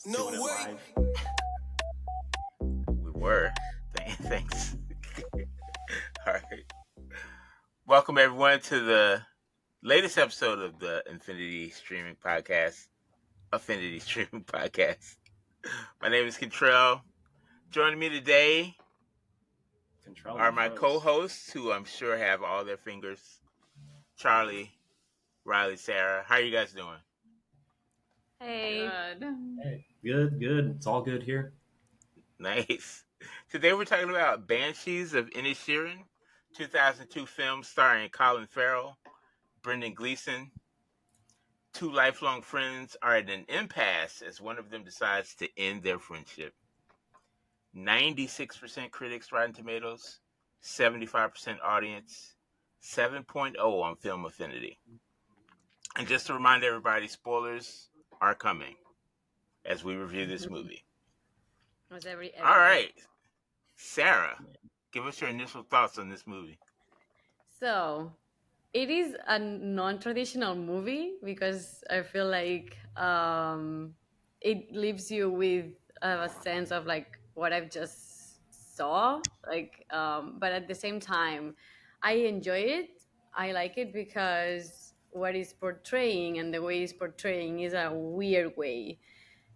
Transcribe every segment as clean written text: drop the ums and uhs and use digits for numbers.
Just doing it live. We were. Thanks. All right. Welcome everyone to the latest episode of the Affinity Streaming Podcast. My name is Contrell. Joining me today Control are and my froze. co-hosts, who I'm sure have all their fingers. Charlie, Riley, Sarah. How are you guys doing? Hey. Good. Hey, good. It's all good here. Nice. Today we're talking about Banshees of Inisherin, 2002 film starring Colin Farrell, Brendan Gleeson. Two lifelong friends are at an impasse as one of them decides to end their friendship. 96% critics Rotten Tomatoes, 75% audience, 7.0 on Film Affinity. And just to remind everybody, spoilers are coming as we review this movie. Was every All right. Sarah, give us your initial thoughts on this movie. So, it is a non-traditional movie because I feel like it leaves you with a sense of like what I've just saw. But at the same time, I enjoy it. I like it because what it's portraying and the way it's portraying is a weird way.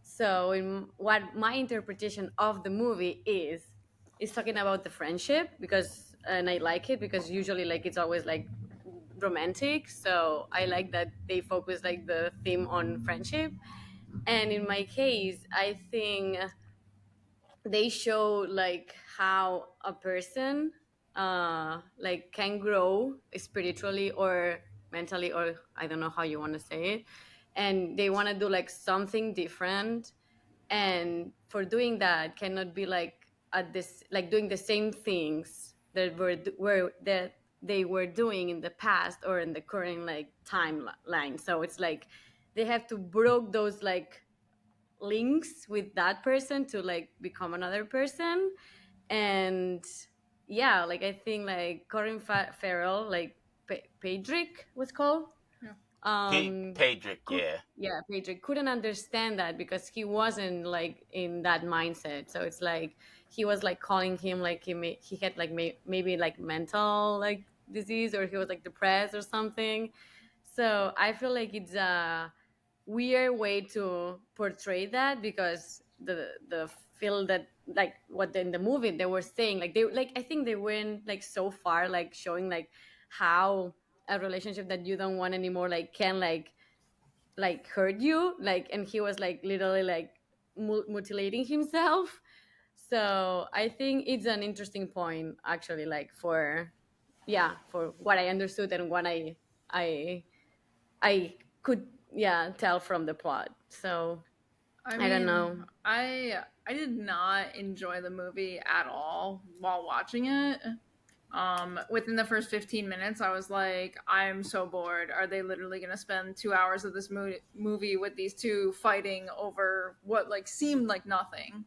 So, what my interpretation of the movie is talking about the friendship because, and I like it because usually like it's always like romantic. So I like that they focus like the theme on friendship. And in my case, I think they show like how a person like can grow spiritually or mentally, or I don't know how you want to say it, and they want to do like something different, and for doing that cannot be like at this like doing the same things that were that they were doing in the past or in the current like timeline. So it's like they have to broke those like links with that person to like become another person. And yeah, like I think like Corin Farrell, like Pedrick was called. Yeah. Pedrick, yeah. Yeah, Pedrick couldn't understand that because he wasn't like in that mindset. So it's like he was like calling him like he had like maybe like mental like disease, or he was like depressed or something. So I feel like it's a weird way to portray that because the feel that like what in the movie they were saying, like they like I think they went like so far like showing like how a relationship that you don't want anymore like can like hurt you, like, and he was like literally like mutilating himself. So I think it's an interesting point actually, like for yeah, for what I understood and what I could yeah tell from the plot. So I I don't mean, know. I did not enjoy the movie at all while watching it. Within the first 15 minutes, I was like, I'm so bored. Are they literally going to spend 2 hours of this movie with these two fighting over what like seemed like nothing?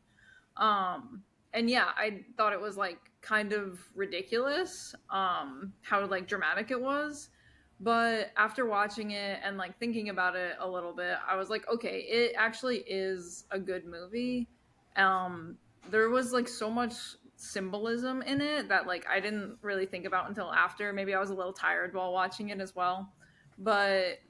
And yeah, I thought it was like kind of ridiculous, how like dramatic it was. But after watching it and like thinking about it a little bit, I was like, okay, it actually is a good movie. There was like so much symbolism in it that like I didn't really think about until after. Maybe I was a little tired while watching it as well. But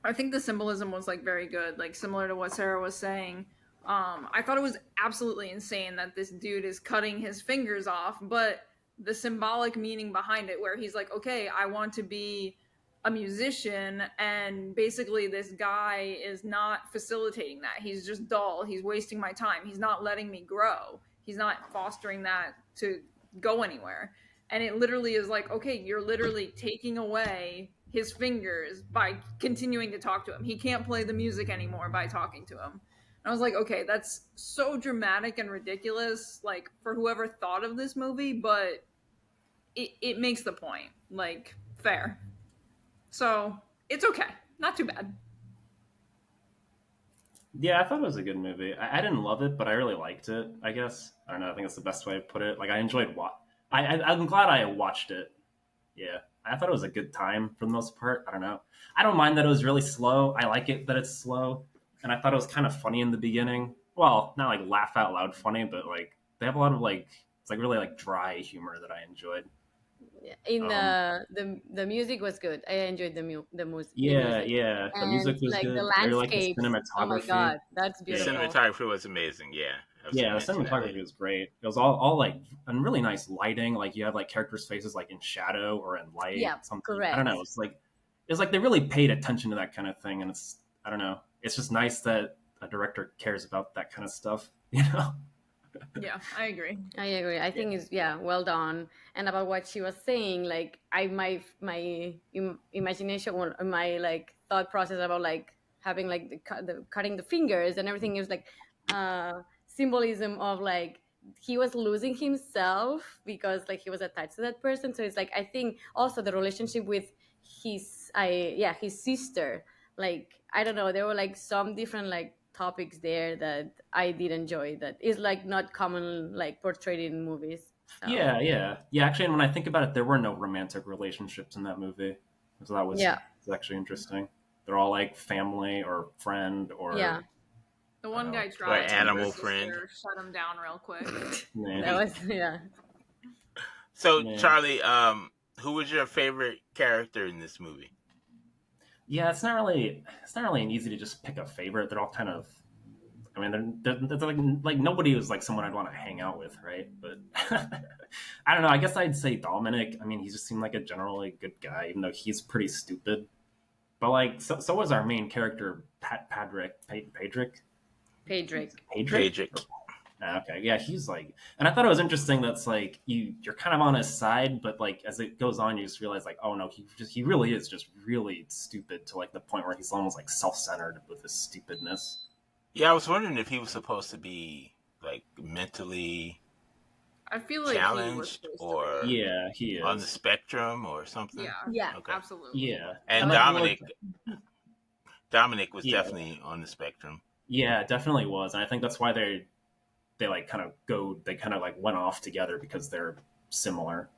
I think the symbolism was like very good, like similar to what Sarah was saying. I thought it was absolutely insane that this dude is cutting his fingers off, but the symbolic meaning behind it, where he's like, okay, I want to be a musician, and basically this guy is not facilitating that. He's just dull. He's wasting my time. He's not letting me grow. He's not fostering that to go anywhere. And it literally is like, okay, you're literally taking away his fingers by continuing to talk to him. He can't play the music anymore by talking to him. And I was like, okay, that's so dramatic and ridiculous, like for whoever thought of this movie, but it makes the point. Like, fair. So it's okay. Not too bad. Yeah, I thought it was a good movie. I didn't love it, but I really liked it. I guess I don't know. I think that's the best way to put it. Like I enjoyed I'm glad I watched it. Yeah, I thought it was a good time for the most part. I don't know. I don't mind that it was really slow. I like it that it's slow. and I thought it was kind of funny in the beginning. Well, not like laugh out loud funny, but like they have a lot of like it's like really like dry humor that I enjoyed. In Um, the music was good. I enjoyed the yeah, music, yeah, the and music was like the good. I really like the landscapes. Oh my cinematography. god, that's The Yeah, beautiful. cinematography was amazing. Yeah, I was going yeah, to the mention that. cinematography was great. It was all like and really nice lighting. Like you have like characters' faces like in shadow or in light. Yeah, Something I don't correct. know. It's like they really paid attention to that kind of thing, and it's I don't know. It's just nice that a director cares about that kind of stuff. You know? Yeah, I agree. I agree. I Yeah. think it's yeah, well done. And about what she was saying, like imagination or my like thought process about like having like the cutting the fingers and everything is like symbolism of like he was losing himself because like he was attached to that person. So it's like I think also the relationship with his sister. Like I don't know, there were like some different like topics there that I did enjoy that is like not common like portrayed in movies. So Yeah, yeah, yeah. Actually, and when I think about it, there were no romantic relationships in that movie, so that yeah, was actually interesting. They're all like family or friend yeah, or The I don't one know, guy Or tried, and bartender. animal his friend. sister shut him down real quick. Yeah, that was yeah. So, yeah, Charlie, who was your favorite character in this movie? yeah. It's not really easy to just pick a favorite. They're all kind of. I mean, they're like nobody was like someone I'd want to hang out with, right? But I don't know. I guess I'd say Dominic. I mean, he just seemed like a generally good guy, even though he's pretty stupid. But like, so was our main character, Padrick. Pedrick. Padrick. Pedrick. Okay, yeah, he's like, and I thought it was interesting. That's like you're kind of on his side, but like as it goes on, you just realize like, oh no, he really is just really stupid to like the point where he's almost like self centered with his stupidness. Yeah, I was wondering if he was supposed to be like mentally I feel like he was challenged supposed to be. or Yeah, he on the is. spectrum or something. Yeah, Yeah, Okay. absolutely. Yeah, And and like, well, Dominic was yeah, definitely on the spectrum. yeah, it definitely was, and I think that's why they like kind of they kind of like went off together because they're similar.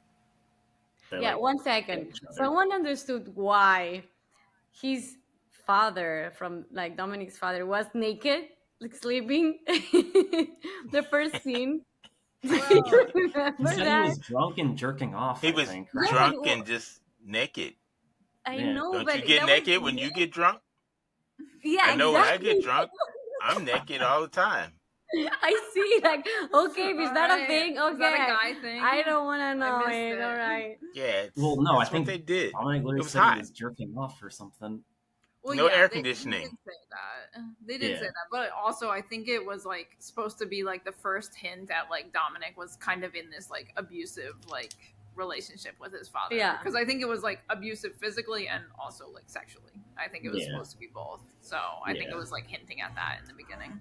They yeah. like One get second. each other. Someone understood why his father from like Dominic's father was naked, like sleeping. The first scene. Do Well, you He remember said he that? was drunk and jerking off. He I was think, Yeah, right? but drunk and just naked. I Yeah. know, Don't but you get that was naked when you get drunk? yeah, I know when I get exactly. drunk, I'm naked all the time. I see. Like, okay, if it's not a alright. thing, Is that a okay. guy thing? I don't want to I know missed it. it. All right. Yeah, Well, no, I that's what think they did. Dominic It literally was said he hot. was jerking off or something. Well, No yeah, air they did conditioning. say that. They did say Yeah, that, but also I think it was like supposed to be like the first hint at like Dominic was kind of in this like abusive like relationship with his father. Yeah. Because I think it was like abusive physically and also like sexually. I think it was yeah, supposed to be both. So I think it yeah, was like hinting at that in the beginning.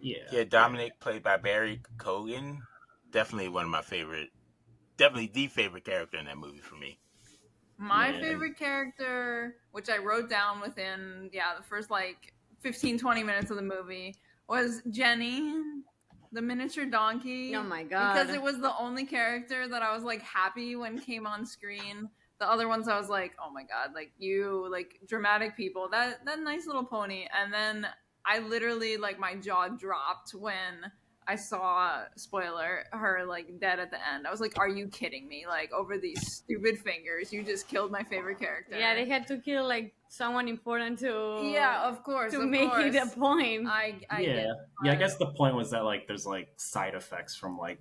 yeah, Yeah, yeah, Dominic played by Barry Cogan. Definitely one of my favorite. Definitely the favorite character in that movie for me. My yeah. favorite character, which I wrote down within, the first like 15, 20 minutes of the movie, was Jenny, the miniature donkey. Oh my God. Because it was the only character that I was like happy when came on screen. The other ones I was like, oh my God, like you, like dramatic people, that nice little pony. And then I literally, like, my jaw dropped when I saw, spoiler, her like dead at the end. I was like, are you kidding me? Like, over these stupid fingers, you just killed my favorite character. Yeah, they had to kill like someone important to Yeah, of course. to of make course. it a point. I Yeah, get it. yeah. I guess the point was that like there's like side effects from like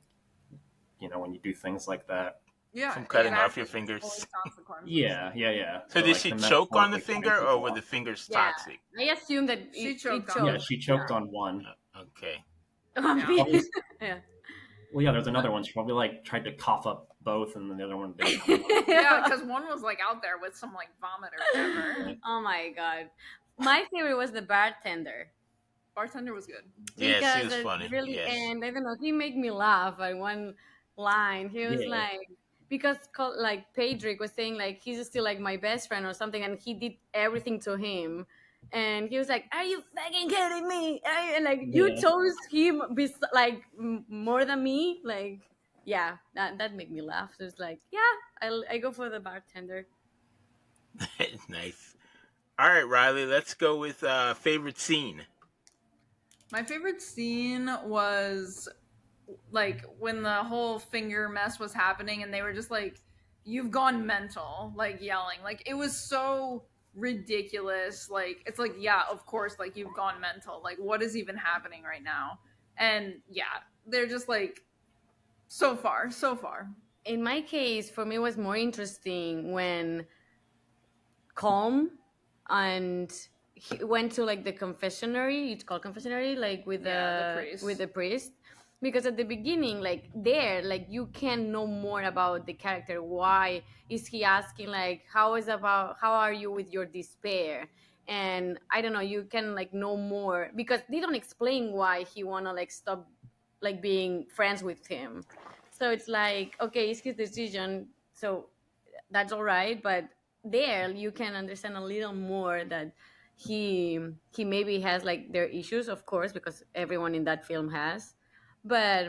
when you do things like that. Yeah, From cutting off exactly. your fingers. There's always consequences. Yeah, yeah, yeah. So But, did like she the choke metaphor on of, the like cutting finger, or people were the off. fingers Yeah, toxic? I assume that She it choked on choked. Yeah, she choked Yeah. on one. Okay. Yeah. Yeah. Well, yeah, there's another one. She probably like tried to cough up both, and then the other one didn't. Yeah, because one was like out there with some like vomit or whatever. Oh my God. My favorite was the bartender. Bartender was good. Yeah, she Because was at funny. really Yes. end, I don't know, he made me laugh at one line. He was Yeah. like, because like Pedrick was saying like he's still like my best friend or something, and he did everything to him, and he was like, "Are you fucking kidding me?" And like you Yeah. chose him like more than me, like yeah, that made me laugh. So it's like yeah, I go for the bartender. Nice. All right, Riley, let's go with favorite scene. My favorite scene was like when the whole finger mess was happening and they were just like, "You've gone mental," like yelling. Like it was so ridiculous. Like it's like, yeah, of course, like you've gone mental. Like what is even happening right now? And yeah, they're just like so far, so far. In my case, for me, it was more interesting when Calm and he went to like the confessionary. It's called confessionary, like with Yeah, the with priest. the priest. Because at the beginning, like there, like you can know more about the character. Why is he asking like how are you with your despair? And I don't know, you can like know more because they don't explain why he wanna like stop like being friends with him. So it's like, okay, it's his decision. So that's all right, but there you can understand a little more that he he maybe has like their issues, of course, because everyone in that film has. But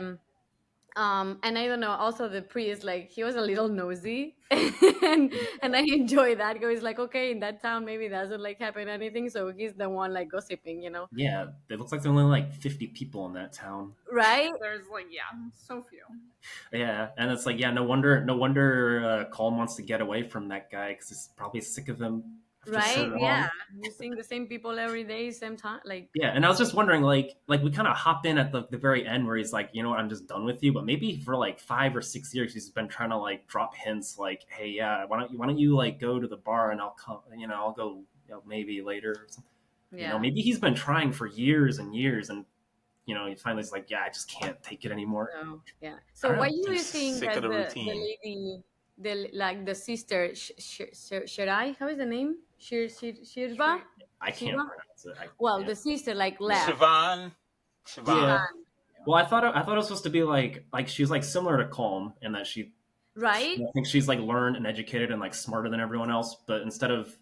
and I don't know, also the priest, like he was a little nosy and I enjoy that because like, okay, in that town maybe doesn't like happen anything, so he's the one like gossiping, you know. Yeah, it looks like there's only like 50 people in that town. Right. There's like, yeah, so few. Yeah, and it's like, yeah, no wonder Colm wants to get away from that guy because he's probably sick of him after so Right, yeah, long. you seeing the same people every day, same time, like. Yeah, and I was just wondering, like we kind of hop in at the very end where he's like, you know what, I'm just done with you. But maybe for like 5 or 6 years, he's been trying to like drop hints, like, hey, yeah, why don't you like go to the bar and I'll come, I'll go, maybe later. Or something. Yeah. Maybe he's been trying for years and years, and he finally's like, yeah, I just can't take it anymore. So yeah. I So don't why know. do you He's think sick of that the the routine. lady, the like the sister, Shirai, how is the name? Shirba, I can't Shiva. pronounce it. Well, Yeah. the sister like left. Siobhan. Yeah. Siobhan. Shivan, Well, I thought it was supposed to be like she's like similar to Calm in that right? I think she's like learned and educated and like smarter than everyone else, but instead of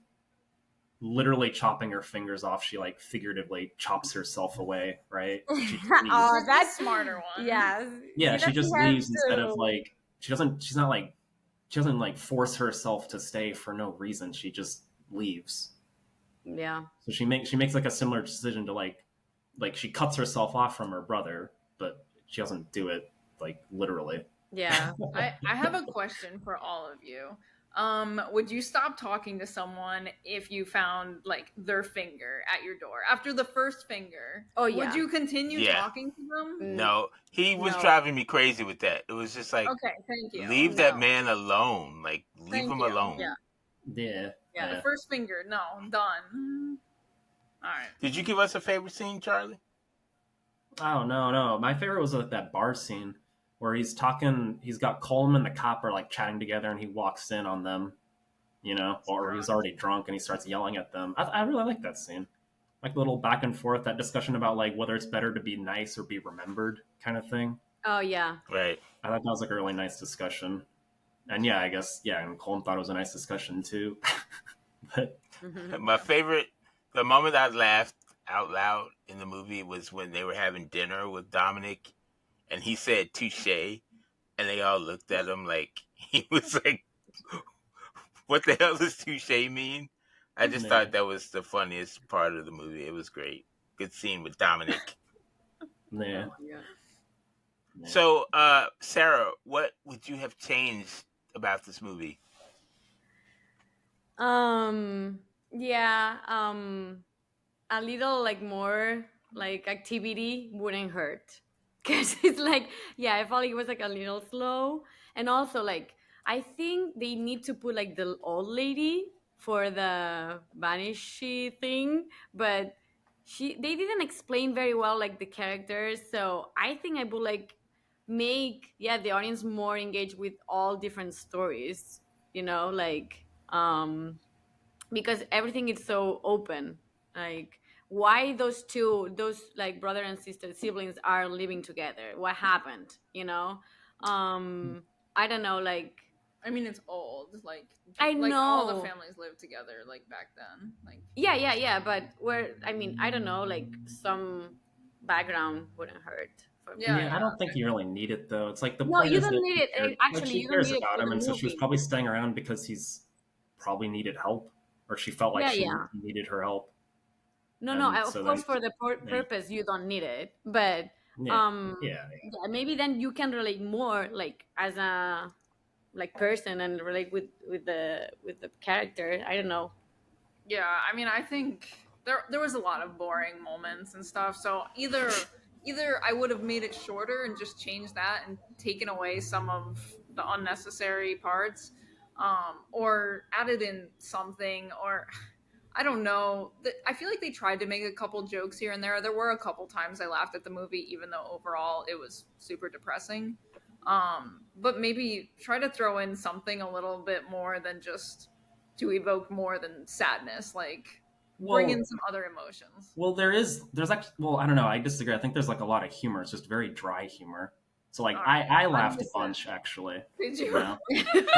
literally chopping her fingers off, she like figuratively chops herself away, right? And she just leaves. Oh, She's the that's smarter one. yes. Yeah, She she doesn't just have leaves instead of to. like she doesn't like force herself to stay for no reason. She just leaves. Yeah. So she makes like a similar decision to like she cuts herself off from her brother, but she doesn't do it like literally. Yeah. I have a question for all of you. Would you stop talking to someone if you found like their finger at your door after the first finger? Oh Would yeah. you continue Yeah. talking to them? No, he was No. driving me crazy with that. It was just like, Okay, thank you. leave that No. man alone. Like, leave Thank him you. alone. Yeah, Yeah. Yeah. the first finger, no, done. All right. Did you give us a favorite scene, Charlie? Oh no. My favorite was like that bar scene where he's talking. He's got Coleman and the cop are like chatting together, and he walks in on them. Or he's already drunk and he starts yelling at them. I really like that scene. Like a little back and forth, that discussion about like whether it's better to be nice or be remembered, kind of thing. Oh yeah. Right. I thought that was like a really nice discussion. And yeah, I guess and Colm thought it was a nice discussion too. But My favorite, the moment I laughed out loud in the movie was when they were having dinner with Dominic and he said touche and they all looked at him like he was like, what the hell does touche mean? I just Yeah. thought that was the funniest part of the movie. It was great. Good scene with Dominic. yeah. Yeah. So, Sarah, what would you have changed about this movie? Yeah, a little like more like activity wouldn't hurt. Because it's like, yeah, I felt like it was like a little slow. And also like I think they need to put like the old lady for the Banshee thing, but they didn't explain very well like the characters. So I think I would like make, yeah, the audience more engaged with all different stories, like because everything is so open. Like why those like brother and sister siblings are living together, what happened, I don't know, like I mean, it's old. Like I all the know. families lived together like back then. Like Yeah, but where, I mean, I don't know, like some background wouldn't hurt for me. Yeah, I don't think you really need it though. It's like the No, point you is don't that need it. like Actually, she you don't cares need it about for him, the and so she was movie. probably staying around because he's probably needed help, or she felt like Yeah, she yeah. needed her help. No, and of so then course for the yeah, purpose you don't need it, but yeah, yeah, yeah, maybe then you can relate more like as a like person and relate with the character. I don't know. Yeah, I mean, I think there was a lot of boring moments and stuff. So either I would have made it shorter and just changed that and taken away some of the unnecessary parts, or added in something, or I don't know. I feel like they tried to make a couple jokes here and there. There were a couple times I laughed at the movie, even though overall it was super depressing. But maybe try to throw in something a little bit more than just to evoke more than sadness. Like bring in well, some other emotions. there's actually, well, I don't know, I disagree. I think there's like a lot of humor. It's just very dry humor. So like All I right, laughed a understood. bunch actually, Did you you? know.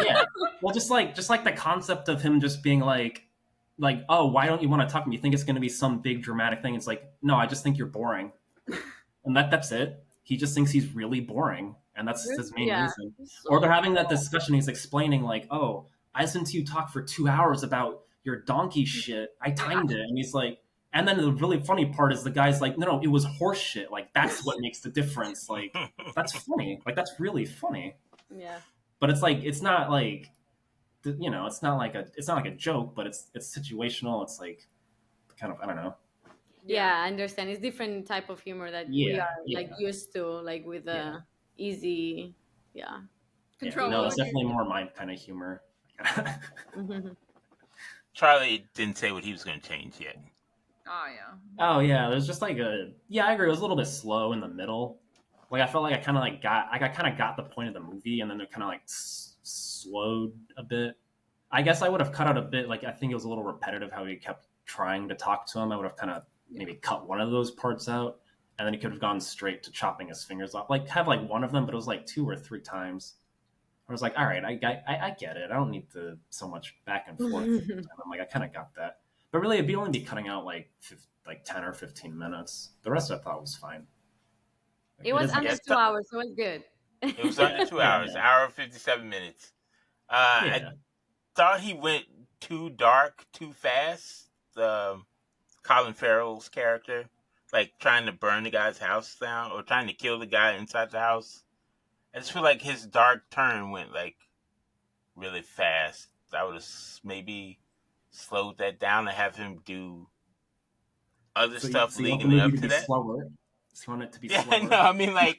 Yeah. Well, just like the concept of him just being like, oh, why don't you want to talk to me? You think it's going to be some big dramatic thing? It's like, no, I just think you're boring, and that's it. He just thinks he's really boring, and that's his main Yeah. reason. Or they're So having that discussion. He's explaining like, oh, I listened to you talk for 2 hours about your donkey shit. I yeah. timed it, and he's like. And then the really funny part is the guy's like, no, it was horse shit. Like that's what makes the difference. Like that's funny. Like that's really funny. Yeah. But it's like it's not like it's not like a joke, but it's situational. It's like kind of I don't know. Yeah, I understand. It's different type of humor that we Yeah, are yeah, like used to, like with yeah, the easy, yeah. yeah. Control. No, What it's would you? definitely more my kind of humor. Charlie didn't say what he was going to change yet. Oh yeah. Oh yeah, there's just like I agree. It was a little bit slow in the middle. Like I felt like I kind of got the point of the movie, and then it kind of like slowed a bit. I guess I would have cut out a bit. Like I think it was a little repetitive how he kept trying to talk to him. I would have kind of maybe cut one of those parts out, and then he could have gone straight to chopping his fingers off. Like have like one of them, but it was like 2 or 3 times. I was like, all right, I get it. I don't need to so much back and forth. I'm like, I kind of got that. But really, it'd be only be cutting out like 10 or 15 minutes. The rest I thought was fine. Like, It it was is like under Yes, 2 hours, so it's good. it was under 2 hours, yeah, hour and 57 minutes. I yeah. thought he went too dark too fast. Colin Farrell's character, like trying to burn the guy's house down or trying to kill the guy inside the house. I just feel like his dark turn went like really fast. I would have maybe slowed that down and have him do other stuff So you want the movie leading up to to be that. slower? So you want it to be Yeah, slower? no, I mean like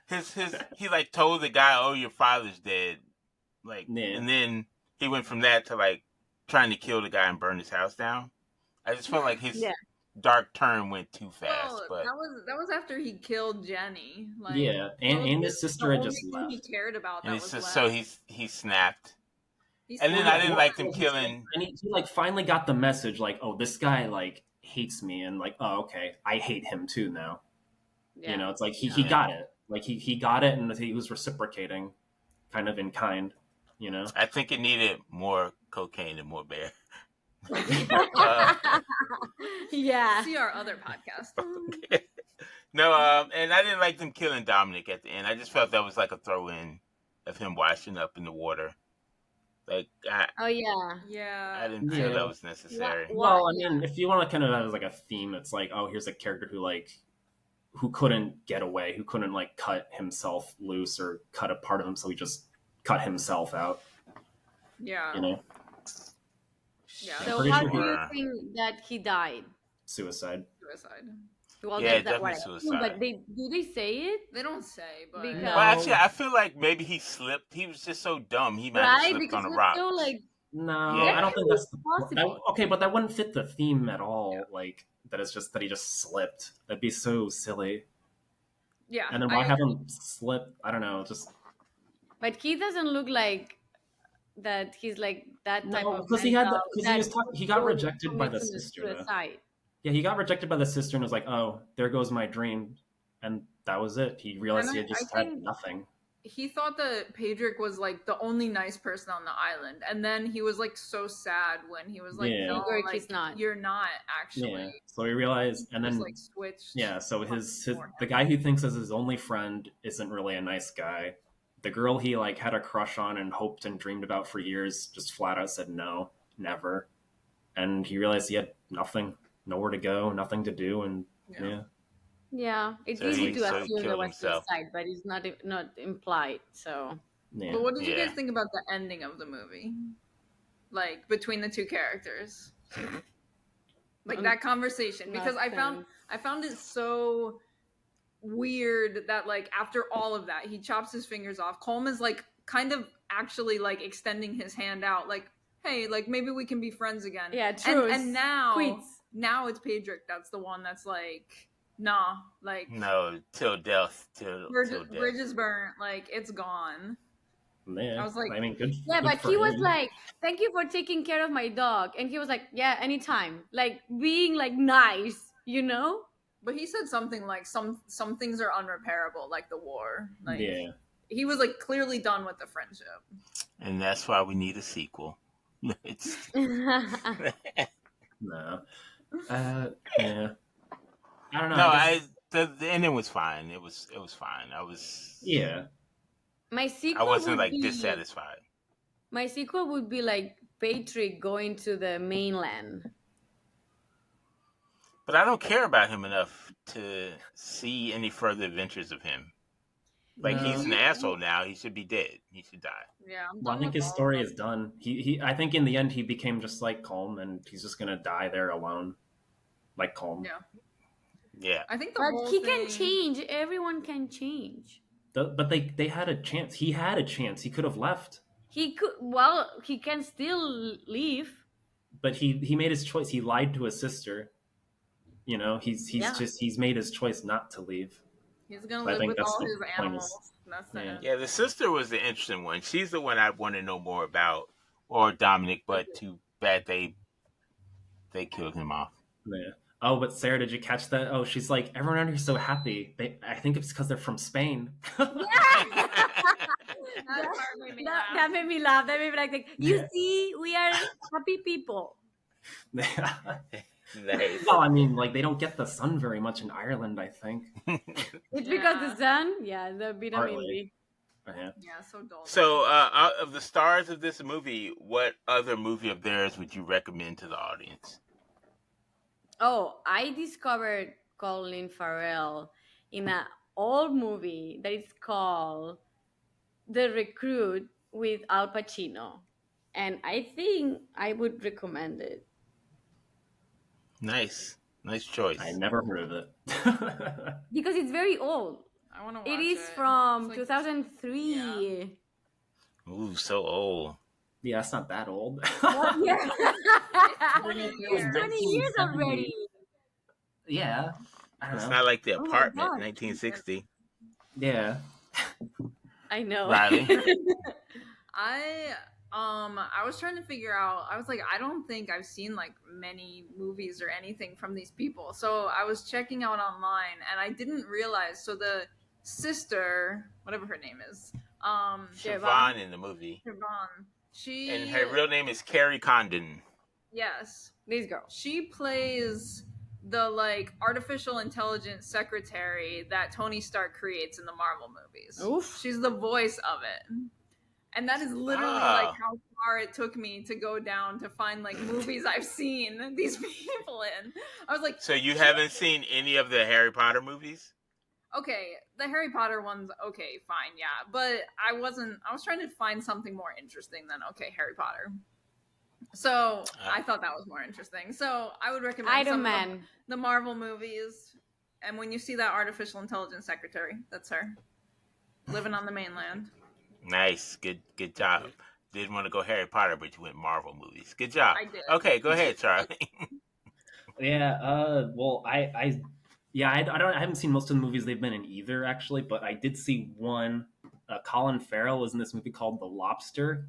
his he like told the guy, "Oh, your father's dead," like, Yeah. and then he went from that to like trying to kill the guy and burn his house down. I just felt like his Yeah. dark turn went too fast, Well, but that was after he killed Jenny. Like Yeah, that was and his the sister had only just thing he left. cared about and that it's was just left. so he snapped. He And Well, then I yeah, snapped. didn't well, like them he's killing. and he like finally got the message, like, oh, this guy like hates me, and like, oh, okay, I hate him too now. Yeah. It's like he Yeah, got it, like he got it, and he was reciprocating, kind of in kind. You know, I think it needed more cocaine and more bear. uh, Yeah. See our other podcast. no, and I didn't like them killing Dominic at the end. I just felt that was like a throw in of him washing up in the water. Like Oh yeah. I Yeah. didn't feel yeah. that was necessary. What? Well, I mean, if you want to kind of have as like a theme, it's like, oh, here's a character who couldn't get away, who couldn't like cut himself loose or cut a part of him, so he just cut himself out. Yeah. You know, Yeah. I'm So pretty how sure do he you think that he died? suicide. Suicide. Well, Yeah, that's what I definitely assume, but suicide. they say it? They don't say, but Because- Well, actually, I feel like maybe he slipped. He was just so dumb. He might have Right? slipped Because on a it's rock. so like No, Yeah. I don't think that's possible. okay, but that wouldn't fit the theme at all. Like that it's just that he just slipped. That'd be so silly. yeah. And then why have him slip? I don't know. Just but he doesn't look like that he's like that type no, of because he got would rejected by commit the sister. suicide. Yeah, he got rejected by the sister and was like, "Oh, there goes my dream," and that was it. He realized he had just I had think- nothing. He thought that Pedrick was like the only nice person on the island, and then he was like so sad when he was like, Yeah. "No, Pedrick like, is not. You're not actually." Yeah, so he realized, and Just then like switched. yeah, so his for the guy he thinks is his only friend isn't really a nice guy. The girl he like had a crush on and hoped and dreamed about for years just flat out said no, never. And he realized he had nothing. nowhere to go, nothing to do, and Yeah. yeah, Yeah, it's So easy he to so he assume there killed was himself. suicide, but it's not implied. So yeah. But what did you Yeah. guys think about the ending of the movie? Like between the two characters, like that conversation, because not sense. I found it so weird that like after all of that, he chops his fingers off. Colm is like kind of actually like extending his hand out, like, hey, like maybe we can be friends again. Yeah, And truce. now Quits. now it's Pedrick that's the one that's like, nah, like No, till death, till death. bridge is burnt, like it's gone. I Yeah, was like, I mean, Yeah, good but for he was him. like, "Thank you for taking care of my dog," and he was like, "Yeah, anytime." Like being like nice, you know? but he said something like some things are unrepairable, like the war. Like Yeah, he was like clearly done with the friendship. And that's why we need a sequel. It's no, yeah, I don't know. no, I I guess the ending was fine. It was fine. yeah, my I sequel wasn't would like be dissatisfied. my sequel would be like Patrick going to the mainland. But I don't care about him enough to see any further adventures of him. Like You, no. he's an you, asshole now. He should be dead. He should die. yeah, I'm Well, I done think with his all of story them. is done. I think in the end he became just like Colm, and he's just gonna die there alone, like Colm. Yeah, Yeah. I think the But whole he can thing. change. Everyone can change. But they had a chance. He had a chance. He could have left, He could. Well, he can still leave. but he made his choice. He lied to his sister. You know, Yeah. he's made his choice not to leave. He's gonna So I live think with that's all the his point. Is animals. That's yeah, it. Yeah, the sister was the interesting one. She's the one I want to know more about, or Dominic. But too bad they killed him off. yeah. Oh, but Sarah, did you catch that? Oh, she's like, everyone around here's so happy. I think it's because they're from Spain. Yeah. That part made me that laugh. made me laugh. That made me like, you Yeah. see, we are happy people. Nice. Well, I mean, like they don't get the sun very much in Ireland. I think. It's because the sun. Yeah, the vitamin Partly. D. Yeah. Yeah, so dull. So, out of the stars of this movie, what other movie of theirs would you recommend to the audience? Oh, I discovered Colin Farrell in an old movie that is called The Recruit with Al Pacino. And I think I would recommend it. Nice I choice. never heard of it. Because it's very old. I want to watch It is it. from It's like- 2003. Ooh, so old. Yeah, it's not that old. Yeah. It's 20 years already. Yeah. I don't It's know. not like The Oh my Apartment, God. 1960. Yeah. I know. Riley? I was trying to figure out. I was like, I don't think I've seen like many movies or anything from these people. So I was checking out online, and I didn't realize. So the sister, whatever her name is, Siobhan in the movie. Siobhan, she And her real name is Carrie Condon. yes, This girl. she plays the like artificial intelligence secretary that Tony Stark creates in the Marvel movies. Oof. She's the voice of it. And that is literally Wow. like how far it took me to go down to find like movies I've seen these people in. I was like, So you haven't seen any of the Harry Potter movies? okay, the Harry Potter ones, okay, fine, yeah. But I was trying to find something more interesting than, okay, Harry Potter. So I thought that was more interesting. So I would recommend Iron some of Man. the Marvel movies. And when you see that artificial intelligence secretary, that's her. Living on the mainland. Nice. Good job. Didn't want to go Harry Potter, but you went Marvel movies. Good job. I did. Okay, go ahead, Charlie. Yeah. Well, I haven't seen most of the movies they've been in either, actually, but I did see one. Colin Farrell was in this movie called The Lobster,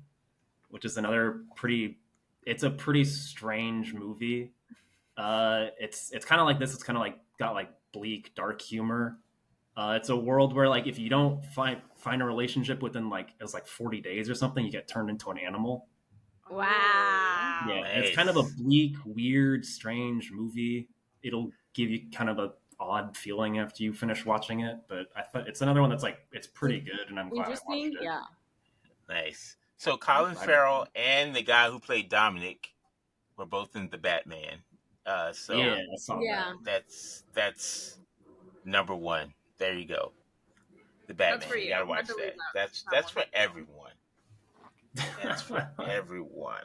which is another pretty. It's a pretty strange movie. It's kind of like this. It's kind of like got like bleak, dark humor. It's a world where like if you don't find a relationship within like it was like 40 days or something, you get turned into an animal. Wow. Yeah, and Nice. it's kind of a bleak, weird, strange movie. It'll give you kind of a odd feeling after you finish watching it, but I thought it's another one that's like it's pretty good, and I'm glad I watched Interesting. it. Yeah. Nice. So Colin Farrell and the guy who played Dominic were both in the Batman. So Yeah, I saw Yeah. that's number one. There you go. The That's Batman. for You you. gotta I had watch to leave that. That's that that's one. for everyone. That's for that. everyone.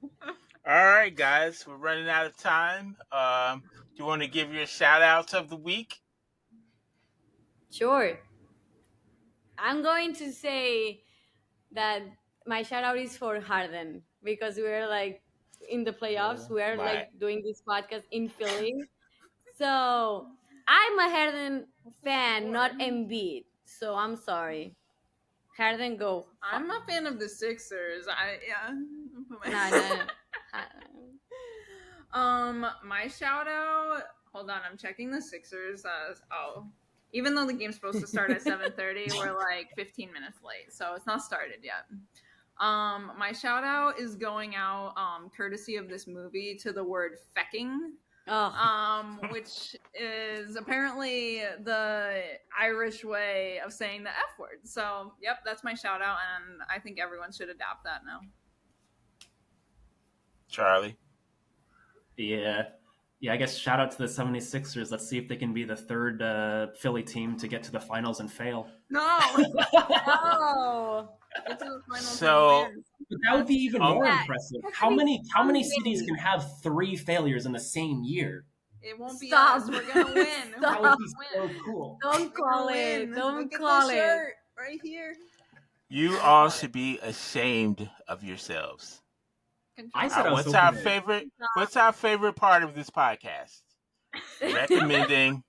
All right, guys, we're running out of time. Do you want to give your shout outs of the week? Sure. I'm going to say that my shout out is for Harden because we're like in the playoffs. Oh We're my. like doing this podcast in Philly. So I'm a Harden fan, not Embiid. So I'm sorry. Harden, go. I'm a fan of the Sixers. No, no. My shout out. Hold on, I'm checking the Sixers. Even though the game's supposed to start at 7:30, we're like 15 minutes late, so it's not started yet. My shout out is going out, courtesy of this movie, to the word fecking. Oh, Which is apparently the Irish way of saying the F word. So, yep, that's my shout out, and I think everyone should adapt that now. Charlie. Yeah. Yeah, I guess shout out to the 76ers. Let's see if they can be the third Philly team to get to the finals and fail. No! oh. Get to the finals So- and win. But that would be even more Yeah, impressive. that's How really many fun cities game. can have 3 failures in the same year? It won't be Stop. us. We're gonna win. Stop. That would be so Win. cool. Don't call We're gonna it. win. Don't Look at call the it. shirt right here. You all should be ashamed of yourselves. I said I was What's hoping our to- favorite? What's our favorite part of this podcast? Recommending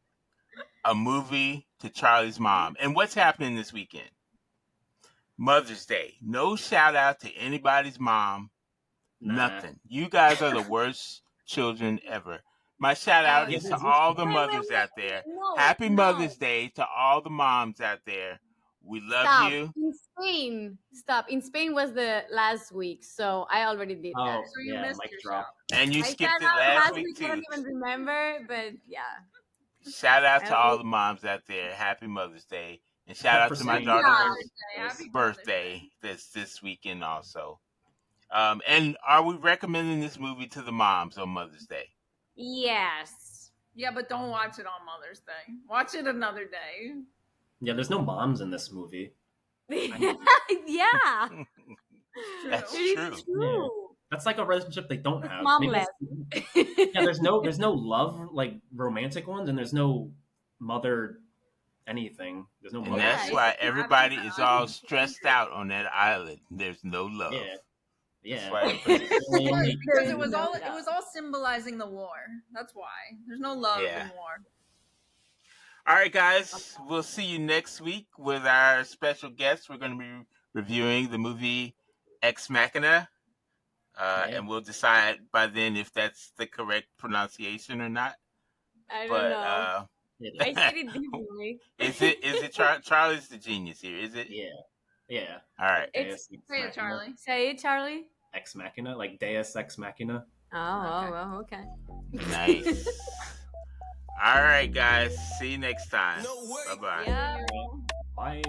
a movie to Charlie's mom. And what's happening this weekend? Mother's Day. No shout out to anybody's mom. Nah. Nothing. You guys are the worst children ever. My shout out is to all the mothers out there. No, Happy no. Mother's Day to all the moms out there. We love Stop. you. In Spain. Stop. In Spain was the last week, so I already did Oh, that. So you yeah, missed mic your drop. And you I skipped it shout out last week I don't too. even remember, but yeah. Shout out to I all will- the moms out there. Happy Mother's Day. And shout out to my Happy daughter's Mother's Day. Happy Mother's birthday this weekend also. And are we recommending this movie to the moms on Mother's Day? Yes. Yeah, but don't watch it on Mother's Day. Watch it another day. Yeah, there's no moms in this movie. yeah. That's It is true. true. That's like a relationship they don't have. Mom Maybe left. yeah, there's no love, like romantic ones, and there's no mother anything. There's no And mother. that's Yeah, why it's everybody happy is time. all stressed out on that island. There's no love. Yeah. Yeah. That's why everybody's Only- Because it was No, all no. it was all symbolizing the war. That's why. There's no love Yeah. in war. All right, guys. We'll see you next week with our special guest. We're going to be reviewing the movie Ex Machina. And we'll decide by then if that's the correct pronunciation or not. I don't But know. I said it differently. is it Charlie's the genius here? Is it? Yeah. Yeah. All right. It's- Deus Ex Say it, Machina. Charlie. Say it, Charlie. Ex Machina, like Deus Ex Machina. Oh, Okay. well, okay. Nice. All right, guys. See you next time. Bye bye. Yeah. Bye.